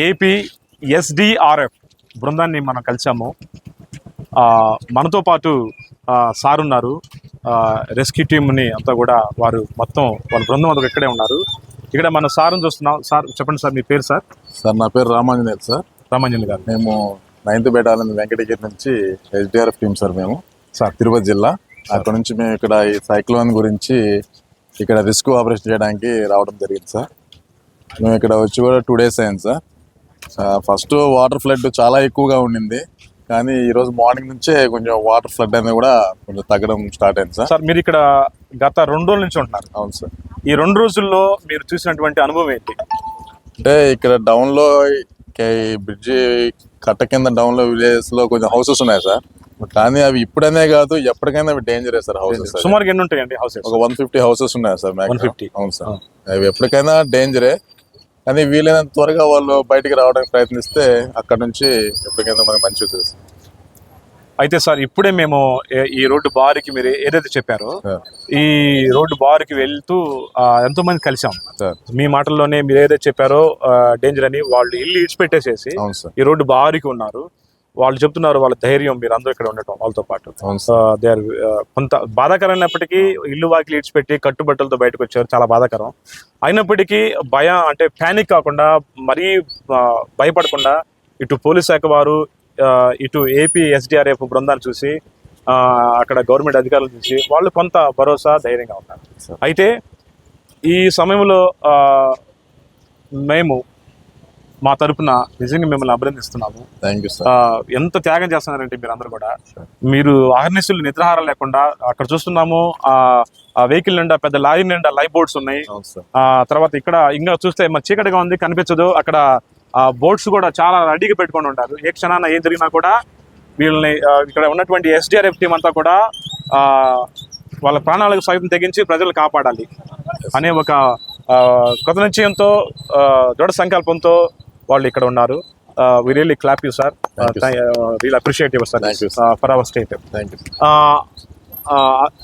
AP SDRF బృందాన్ని మనం కలిసాము. మనతో పాటు సార్ ఉన్నారు. రెస్క్యూ టీమ్ని అంతా కూడా వారు మొత్తం వాళ్ళ బృందం అంతా ఇక్కడే ఉన్నారు. ఇక్కడ మన సార్ని చూస్తున్నాం. సార్ చెప్పండి సార్, మీ పేరు సార్? సార్ నా పేరు రామాంజనేయులు సార్. రామాంజనేయులు గారు, మేము 9th బెటాలియన్ వెంకటగిరి నుంచి ఎస్డిఆర్ఎఫ్ టీమ్ సార్. మేము సార్ తిరుపతి జిల్లా. అక్కడ నుంచి మేము ఇక్కడ ఈ సైక్లోన్ గురించి ఇక్కడ రిస్క్ ఆపరేషన్ చేయడానికి రావడం జరిగింది సార్. మేము ఇక్కడ వచ్చి కూడా 2 days అయింది సార్. ఫస్ట్ వాటర్ ఫ్లడ్ చాలా ఎక్కువగా ఉండింది, కానీ ఈరోజు మార్నింగ్ నుంచే కొంచెం వాటర్ ఫ్లడ్ అనేది కూడా కొంచెం తగ్గడం స్టార్ట్ అయింది సార్. సార్ మీరు ఇక్కడ గత 2 రోజుల నుంచి ఉంటున్నారు. అవును సార్. ఈ 2 రోజుల్లో మీరు చూసినటువంటి అనుభవం ఏంటి? అంటే ఇక్కడ డౌన్లో బ్రిడ్జి కట్ట కింద డౌన్లో విలేజెస్లో కొంచెం హౌసెస్ ఉన్నాయి సార్. కానీ అవి ఇప్పుడనే కాదు, ఎప్పటికైనా అవి డేంజరే సార్. హౌసెస్ సుమారు ఎన్ని ఉంటాయండి హౌసెస్? ఒక 150 హౌసెస్ ఉన్నాయి సార్. 150. అవును సార్. అవి ఎప్పటికైనా డేంజరే, కానీ వీలైనంత త్వరగా వాళ్ళు బయటికి రావడానికి ప్రయత్నిస్తే అక్కడ నుంచి ఎప్పటికైనా మనకి మంచి చూస్తుంది. అయితే సార్ ఇప్పుడే మేము ఈ రోడ్డు బారికి మీరు ఏదైతే చెప్పారో ఈ రోడ్డు బారికి వెళ్తూ ఎంతో మంది కలిసాం. మీ మాటల్లోనే మీరు ఏదైతే చెప్పారో డేంజర్ అని, వాళ్ళు ఇల్లు ఇడిచిపెట్టేసేసి ఈ రోడ్డు బారికి ఉన్నారు. వాళ్ళు చెప్తున్నారు వాళ్ళ ధైర్యం, మీరు అందరూ ఇక్కడ ఉండటం వాళ్ళతో పాటు. దే ఆర్ కొంత బాధాకరమైనప్పటికీ ఇల్లు వాకిలు ఇడిచిపెట్టి కట్టుబట్టలతో బయటకు వచ్చారు. చాలా బాధాకరం. అయినప్పటికీ భయం అంటే ప్యానిక్ కాకుండా, మరీ భయపడకుండా ఇటు పోలీస్ శాఖ వారు, ఇటు ఏపీ ఎస్డిఆర్ఎఫ్ బృందాన్ని చూసి, అక్కడ గవర్నమెంట్ అధికారులు చూసి వాళ్ళు కొంత భరోసా, ధైర్యంగా ఉన్నారు. అయితే ఈ సమయంలో మేము మా తరపున నిజంగా మిమ్మల్ని అభినందిస్తున్నాము. Thank you sir. ఎంత త్యాగం చేస్తున్నారంటే మీరు అందరూ కూడా. మీరు అహర్నిశలు నిద్రాహారం లేకుండా అక్కడ చూస్తున్నాము. ఆ వెహికల్ నిండా, పెద్ద లారీ నిండా లైఫ్ బోట్స్ ఉన్నాయి. తర్వాత ఇక్కడ ఇంకా చూస్తే మన చీకటిగా ఉంది, కనిపించదు. అక్కడ బోట్స్ కూడా చాలా రెడీగా పెట్టుకొని ఉంటారు. ఏ క్షణాన ఏం జరిగినా కూడా వీళ్ళని ఇక్కడ ఉన్నటువంటి ఎస్డిఆర్ఎఫ్ టీం అంతా కూడా వాళ్ళ ప్రాణాలకు సైతం తెగించి ప్రజలు కాపాడాలి అనే ఒక కృత నిశ్చయంతో, దృఢ సంకల్పంతో వాళ్ళు ఇక్కడ ఉన్నారు. We really clap you sir. Real appreciate your service for our state.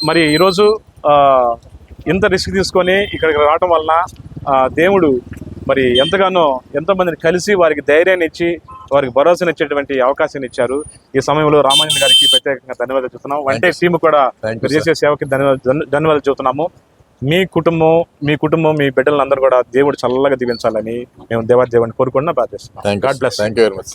మరి ఈరోజు ఇంత రిస్క్ తీసుకొని ఇక్కడికి రావడం వలన దేవుడు మరి ఎంతోమందిని కలిసి వారికి ధైర్యాన్ని ఇచ్చి, వారికి భరోసానిచ్చేటువంటి అవకాశాన్ని ఇచ్చారు. ఈ సమయంలో రామాంజన్ గారికి ప్రత్యేకంగా ధన్యవాదాలు చెప్తున్నాం. అంటే టీం కూడా చేసే సేవకి ధన్యవాదాలు చెబుతున్నాము. మీ కుటుంబం మీ బిడ్డలందరూ కూడా దేవుడు చల్లగా దీవించాలని మేము దేవుడిని కోరుకుంటున్నా, ప్రార్థిస్తున్నాం. God bless. Thank you very much.